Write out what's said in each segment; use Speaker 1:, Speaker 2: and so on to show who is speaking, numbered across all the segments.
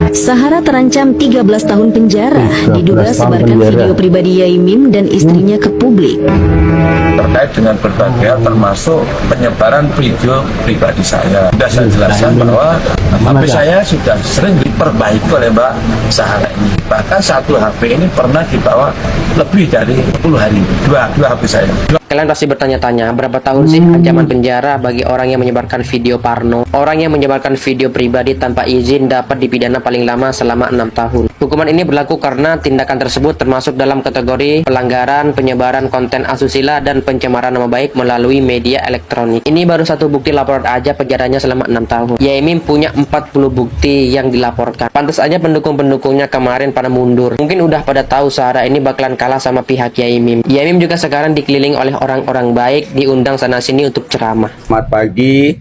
Speaker 1: Sahara terancam 13 tahun penjara, diduga sebarkan video pribadi Yaimim dan istrinya ke publik.
Speaker 2: Terkait dengan berbagai hal termasuk penyebaran video pribadi saya. Sudah saya jelaskan bahwa HP saya sudah sering diperbaiki oleh Mbak Sahara ini. Bahkan satu HP ini pernah dibawa lebih dari 10 hari. Dua HP saya.
Speaker 3: Kalian pasti bertanya-tanya, berapa tahun sih ancaman penjara bagi orang yang menyebarkan video porno? Orang yang menyebarkan video pribadi tanpa izin dapat dipidana paling lama selama 6 tahun. Hukuman ini berlaku karena tindakan tersebut termasuk dalam kategori pelanggaran penyebaran konten asusila dan pencemaran nama baik melalui media elektronik. Ini baru satu bukti laporan aja penjaranya selama 6 tahun. Yaimim punya 40 bukti yang dilaporkan. Pantas aja pendukung-pendukungnya kemarin pada mundur. Mungkin udah pada tahu Sahara ini bakalan kalah sama pihak Yaimim. Yaimim juga sekarang dikelilingi oleh orang-orang baik, diundang sana-sini untuk ceramah.
Speaker 4: Selamat pagi,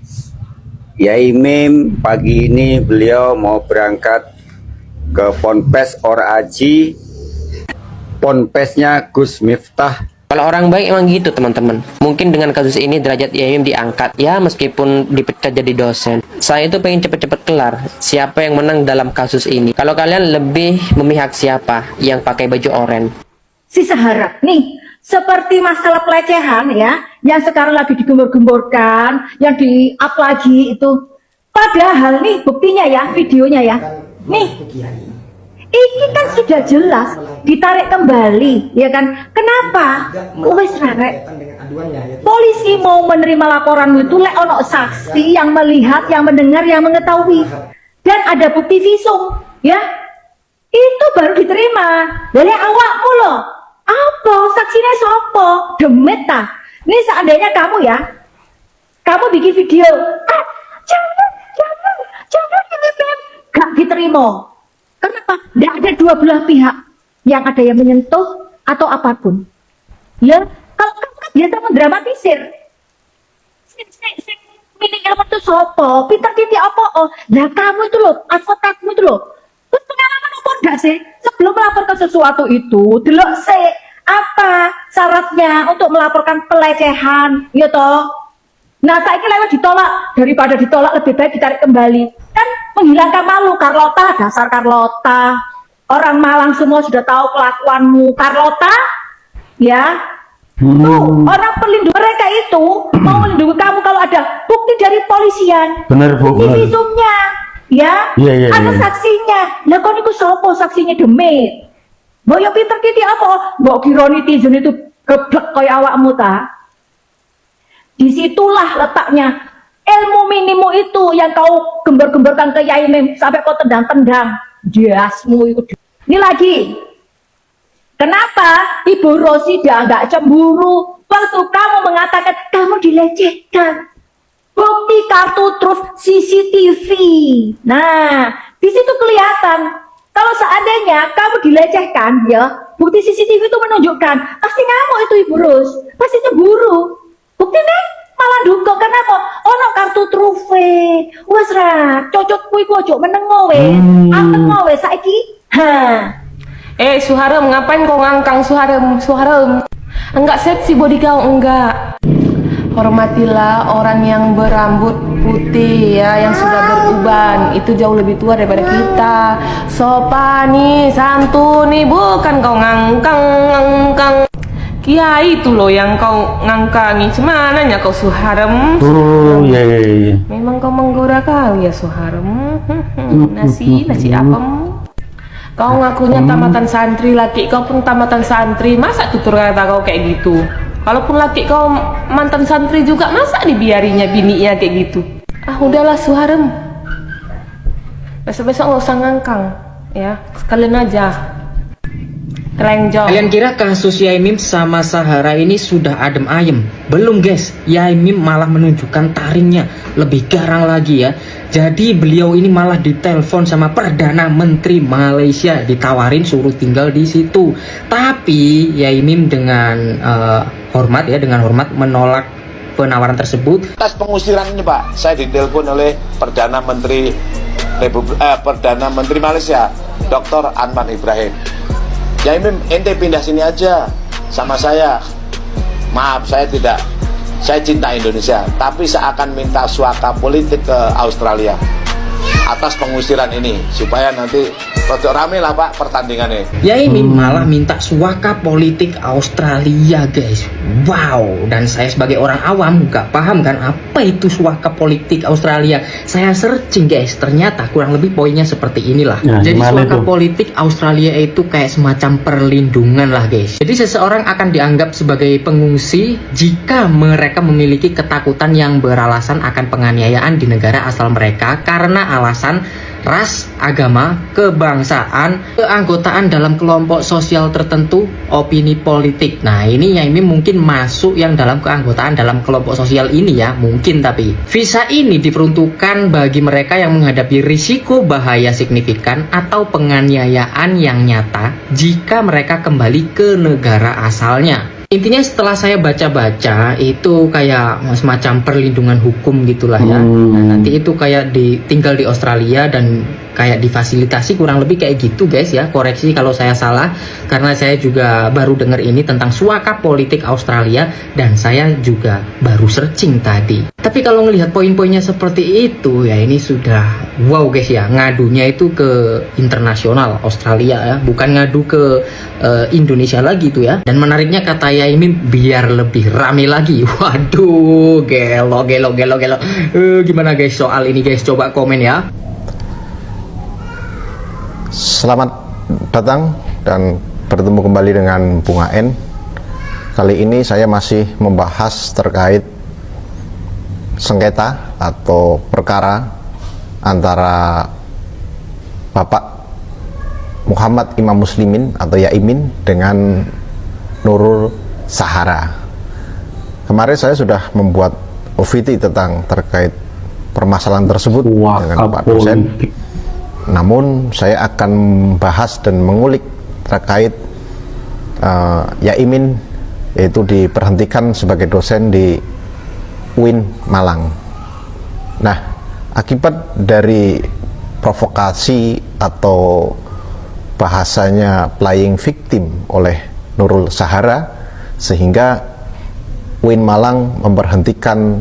Speaker 4: Yaimim. Pagi ini beliau mau berangkat ke Ponpes Or Aji. Ponpesnya Gus Miftah.
Speaker 3: Kalau orang baik emang gitu teman-teman. Mungkin dengan kasus ini derajat Yaimim diangkat. Ya meskipun dipecat jadi dosen. Saya itu pengen cepet-cepet kelar. Siapa yang menang dalam kasus ini? Kalau kalian lebih memihak siapa yang pakai baju oranye?
Speaker 5: Si Sahara nih, seperti masalah pelecehan ya, yang sekarang lagi digembor-gemborkan, yang di-up lagi itu. Padahal nih buktinya ya, videonya ya. Nih, ini kan sudah jelas ditarik kembali, ya kan? Kenapa? Wes rarek. Polisi mau menerima laporanmu itu lek ono saksi yang melihat, yang mendengar, yang mengetahui, dan ada bukti visum, ya. Itu baru diterima. Dari awakmu loh. Apa? Saksinya sopo? Demit ta? Ini seandainya kamu ya, kamu bikin video, jangan, gak diterima. Kenapa? Tidak ada dua belah pihak yang ada yang menyentuh atau apapun. Ya, kalau kamu kan biasa mendramatisir. Mining ilmu itu sopo, pintar titik apa? Oh, nah kamu itu loh, advokatmu itu loh. Terus pengalaman apa enggak sih? Sebelum melaporkan sesuatu itu, delok sih apa syaratnya untuk melaporkan pelecehan, ya toh? Nah, saya lewat ditolak, daripada ditolak lebih baik ditarik kembali. Kan menghilangkan malu, Carlota, dasar Carlota. Orang Malang semua sudah tahu kelakuanmu, Carlota. Ya. Tuh, orang pelindung mereka itu mau melindungi kamu kalau ada bukti dari polisian.
Speaker 6: Bener, Bu.
Speaker 5: Bukti visumnya. Ya, ada saksinya. Lah kok niku sopo saksinya demit? Mbok yo pinter kiti apa? Mbok kira netizen itu geblek kaya awakmu ta? Disitulah letaknya ilmu minimu itu yang kau gembar-gemborkan ke Yaimim sampai kau tendang-tendang jasmu itu. Ini lagi. Kenapa Ibu Rosida nggak cemburu waktu kamu mengatakan kamu dilecehkan? Bukti kartu truf CCTV. Nah, di situ kelihatan. Kalau seandainya kamu dilecehkan, ya, bukti CCTV itu menunjukkan pasti kamu itu Ibu Ros, pasti cemburu. Bukti nih malah duga kenapa? Ono kartu trufe. Wes ra, cocok kuwi ojo menengo wes. Anteng wes saiki. Ha.
Speaker 7: Suharem, ngapain kau ngangkang Suharem? Suharem. Enggak seksi body kau, enggak. Hormatilah orang yang berambut putih ya, yang sudah beruban, itu jauh lebih tua daripada kita. Sopan nih, santun nih, bukan kau ngangkang. Kiai itu loh yang kau ngangkangi. Semananya kau Suharem?
Speaker 6: Oh iya.
Speaker 7: Memang kau menggoda kau ya Suharem. Nasi apa? Kau ngakunya tamatan santri, laki kau pun tamatan santri, masa tutur kata kau kayak gitu? Kalaupun laki kau mantan santri juga, masa dibiarinya bininya kayak gitu? Ah udahlah Suharem, besok-besok nggak usah ngangkang ya, sekalian aja telenjong.
Speaker 8: Kalian kira kasus Yaimim sama Sahara ini sudah adem ayem? Belum guys, Yaimim malah menunjukkan taringnya lebih garang lagi ya. Jadi beliau ini malah ditelepon sama Perdana Menteri Malaysia, ditawarin suruh tinggal di situ. Tapi Yaimim dengan hormat menolak penawaran tersebut.
Speaker 2: Atas pengusiran ini Pak, saya ditelepon oleh Perdana Menteri Malaysia, Dr. Anwar Ibrahim. Yaimim, ente pindah sini aja sama saya. Maaf, saya cinta Indonesia, tapi saya akan minta suaka politik ke Australia. atas pengusiran ini supaya nanti rada rame lah Pak pertandingannya.
Speaker 8: Yaimin malah minta suaka politik Australia guys. Wow, dan saya sebagai orang awam gak paham kan apa itu suaka politik Australia. Saya searching guys, ternyata kurang lebih poinnya seperti inilah. Jadi suaka politik Australia itu kayak semacam perlindungan lah guys. Jadi seseorang akan dianggap sebagai pengungsi jika mereka memiliki ketakutan yang beralasan akan penganiayaan di negara asal mereka karena alasan ras, agama, kebangsaan, keanggotaan dalam kelompok sosial tertentu, opini politik. Nah ini Yaimin mungkin masuk yang dalam keanggotaan dalam kelompok sosial ini ya, mungkin. Tapi visa ini diperuntukkan bagi mereka yang menghadapi risiko bahaya signifikan atau penganiayaan yang nyata jika mereka kembali ke negara asalnya. Intinya setelah saya baca-baca itu kayak semacam perlindungan hukum gitulah ya. Nah, nanti itu kayak tinggal di Australia dan kayak difasilitasi kurang lebih kayak gitu guys ya. Koreksi kalau saya salah karena saya juga baru dengar ini tentang suaka politik Australia dan saya juga baru searching tadi. Tapi kalau ngelihat poin-poinnya seperti itu ya ini sudah wow guys ya, ngadunya itu ke internasional Australia ya, bukan ngadu ke Indonesia lagi tuh ya. Dan menariknya kata Yaimin biar lebih rame lagi. Waduh, gelo. Gimana guys soal ini guys? Coba komen ya.
Speaker 6: Selamat datang dan bertemu kembali dengan Bunga N. Kali ini saya masih membahas terkait sengketa atau perkara antara Bapak Muhammad Imam Muslimin atau Yaimin dengan Nurul Sahara. Kemarin saya sudah membuat OVT tentang terkait permasalahan tersebut dengan Pak dosen. Namun saya akan membahas dan mengulik terkait Yaimin, yaitu diberhentikan sebagai dosen di UIN Malang. Nah, akibat dari provokasi atau bahasanya playing victim oleh Nurul Sahara, sehingga UIN Malang memberhentikan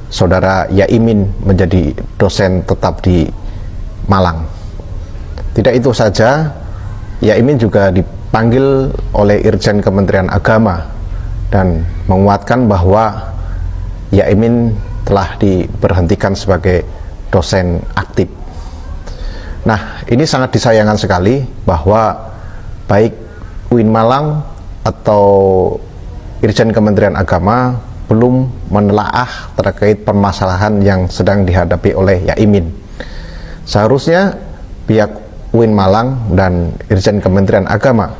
Speaker 6: saudara Yaimin menjadi dosen tetap di Malang. Tidak itu saja, Yaimin juga dipanggil oleh Irjen Kementerian Agama dan menguatkan bahwa Yaimin telah diberhentikan sebagai dosen aktif. Nah, ini sangat disayangkan sekali bahwa baik UIN Malang atau Irjen Kementerian Agama belum menelaah terkait permasalahan yang sedang dihadapi oleh Yaimin. Seharusnya pihak UIN Malang dan Irjen Kementerian Agama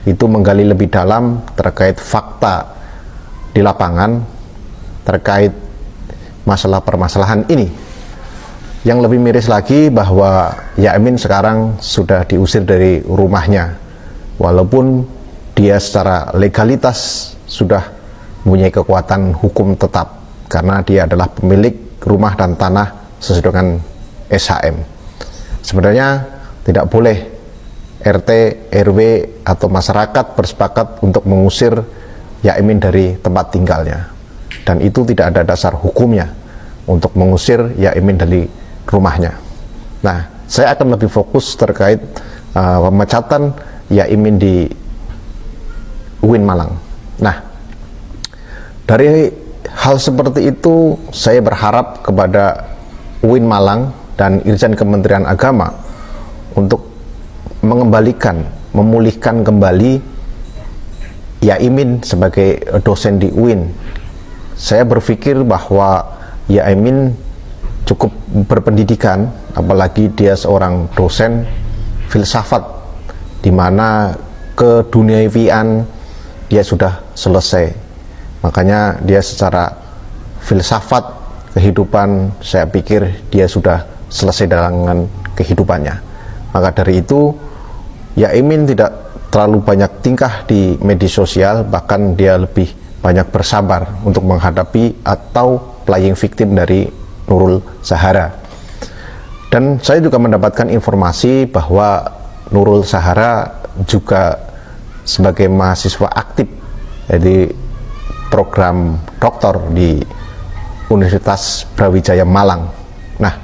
Speaker 6: itu menggali lebih dalam terkait fakta di lapangan terkait masalah permasalahan ini. Yang lebih miris lagi bahwa Yaimin sekarang sudah diusir dari rumahnya, walaupun dia secara legalitas sudah mempunyai kekuatan hukum tetap karena dia adalah pemilik rumah dan tanah sesuai dengan SHM. Sebenarnya tidak boleh RT, RW atau masyarakat bersepakat untuk mengusir Yaimin dari tempat tinggalnya, dan itu tidak ada dasar hukumnya untuk mengusir Yaimin dari rumahnya. Nah, saya akan lebih fokus terkait pemecatan Yaimin di UIN Malang. Nah, dari hal seperti itu saya berharap kepada UIN Malang dan Irjen Kementerian Agama untuk mengembalikan, memulihkan kembali Yaimin sebagai dosen di UIN. Saya berpikir bahwa Yaimin cukup berpendidikan, apalagi dia seorang dosen filsafat, di mana keduniawian dia sudah selesai. Makanya dia secara filsafat kehidupan, saya pikir dia sudah selesai dengan kehidupannya. Maka dari itu Yaimin tidak terlalu banyak tingkah di media sosial, bahkan dia lebih banyak bersabar untuk menghadapi atau playing victim dari Nurul Sahara. Dan saya juga mendapatkan informasi bahwa Nurul Sahara juga sebagai mahasiswa aktif jadi program doktor di Universitas Brawijaya Malang. Nah,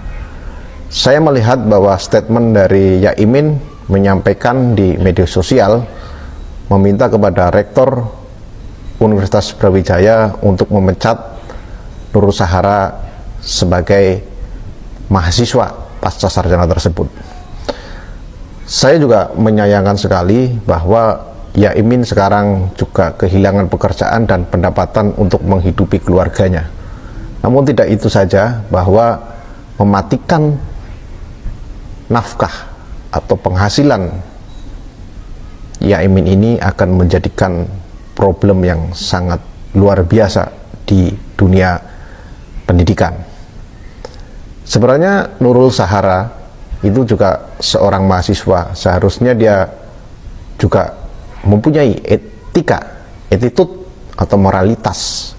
Speaker 6: Saya melihat bahwa statement dari Yaimin menyampaikan di media sosial meminta kepada Rektor Universitas Brawijaya untuk memecat Nurul Sahara sebagai mahasiswa pasca sarjana tersebut. Saya juga menyayangkan sekali bahwa Yaimin sekarang juga kehilangan pekerjaan dan pendapatan untuk menghidupi keluarganya. Namun tidak itu saja, bahwa mematikan nafkah atau penghasilan Yaimin ini akan menjadikan problem yang sangat luar biasa di dunia pendidikan. Sebenarnya Nurul Sahara itu juga seorang mahasiswa, seharusnya dia juga mempunyai attitude atau moralitas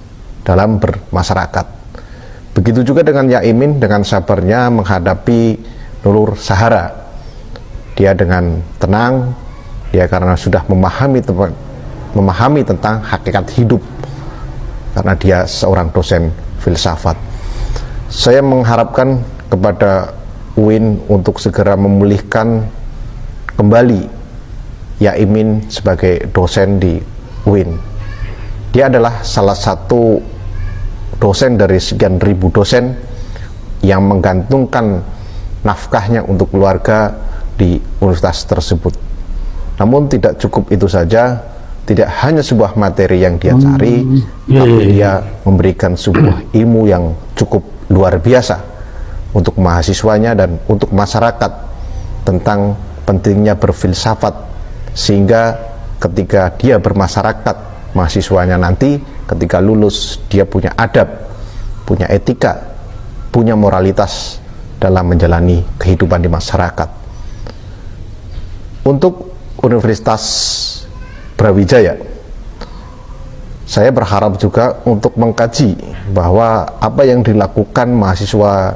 Speaker 6: dalam bermasyarakat. Begitu juga dengan Yaimin, dengan sabarnya menghadapi Nurul Sahara. Dia dengan tenang, dia karena sudah memahami tentang hakikat hidup, karena dia seorang dosen filsafat. Saya mengharapkan kepada UIN untuk segera memulihkan kembali Yaimin sebagai dosen di UIN. Dia adalah salah satu dosen dari sekian ribu dosen yang menggantungkan nafkahnya untuk keluarga di universitas tersebut. Namun tidak cukup itu saja, tidak hanya sebuah materi yang dia cari, tapi dia memberikan sebuah ilmu yang cukup luar biasa untuk mahasiswanya dan untuk masyarakat tentang pentingnya berfilsafat, sehingga ketika dia bermasyarakat, mahasiswanya nanti ketika lulus dia punya adab, punya etika, punya moralitas dalam menjalani kehidupan di masyarakat. Untuk Universitas Brawijaya, saya berharap juga untuk mengkaji bahwa apa yang dilakukan mahasiswa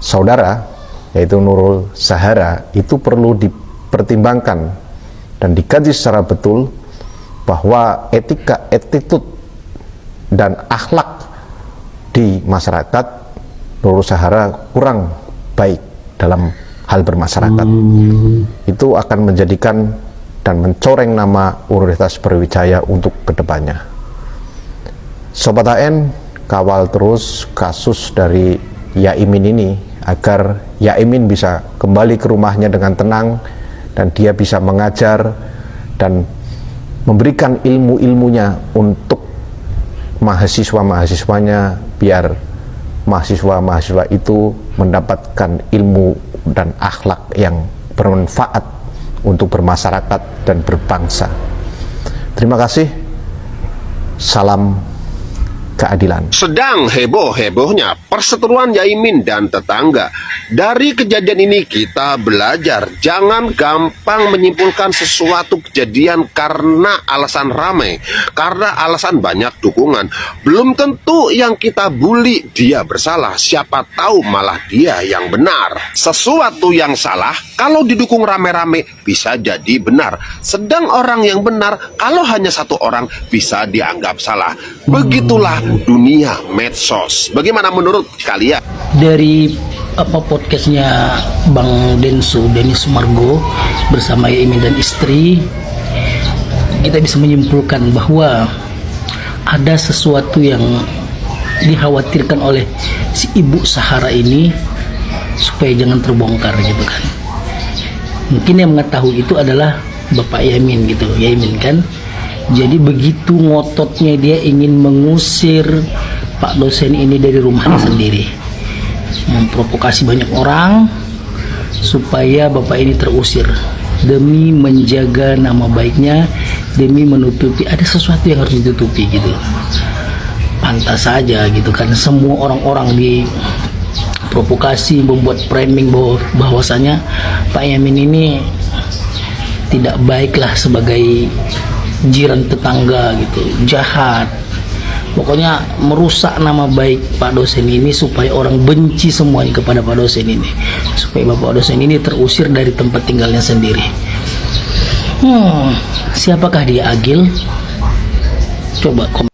Speaker 6: saudara, yaitu Nurul Sahara, itu perlu dipertimbangkan dan dikaji secara betul, bahwa etika, attitude, dan akhlak di masyarakat Nurul Sahara kurang baik dalam hal bermasyarakat. Itu akan menjadikan dan mencoreng nama Universitas Brawijaya untuk kedepannya. Sobat AN, kawal terus kasus dari Yaimin ini agar Yaimin bisa kembali ke rumahnya dengan tenang dan dia bisa mengajar dan memberikan ilmu-ilmunya untuk mahasiswa-mahasiswanya, biar mahasiswa-mahasiswa itu mendapatkan ilmu dan akhlak yang bermanfaat untuk bermasyarakat dan berbangsa. Terima kasih. Salam keadilan.
Speaker 9: Sedang heboh-hebohnya perseteruan Yaimin dan tetangga. Dari kejadian ini kita belajar jangan gampang menyimpulkan sesuatu kejadian karena alasan ramai, karena alasan banyak dukungan. Belum tentu yang kita bully dia bersalah, siapa tahu malah dia yang benar. Sesuatu yang salah kalau didukung rame-rame bisa jadi benar, sedang orang yang benar kalau hanya satu orang bisa dianggap salah. Begitulah dunia medsos. Bagaimana menurut kalian?
Speaker 10: Dari podcastnya Bang Denis Sumargo bersama Yaimin dan istri, kita bisa menyimpulkan bahwa ada sesuatu yang dikhawatirkan oleh si Ibu Sahara ini supaya jangan terbongkar gitu kan. Mungkin yang mengetahui itu adalah Bapak Yaimin gitu, Yaimin kan. Jadi begitu ngototnya dia ingin mengusir Pak dosen ini dari rumahnya sendiri, memprovokasi banyak orang supaya Bapak ini terusir demi menjaga nama baiknya, demi menutupi ada sesuatu yang harus ditutupi gitu. Pantas saja gitu kan, semua orang-orang diprovokasi, membuat framing bahwasanya Pak Yaimin ini tidak baiklah sebagai jiran tetangga gitu, jahat, pokoknya merusak nama baik Pak dosen ini supaya orang benci semuanya kepada Pak dosen ini, supaya Bapak dosen ini terusir dari tempat tinggalnya sendiri. Siapakah dia, Agil? Coba komen.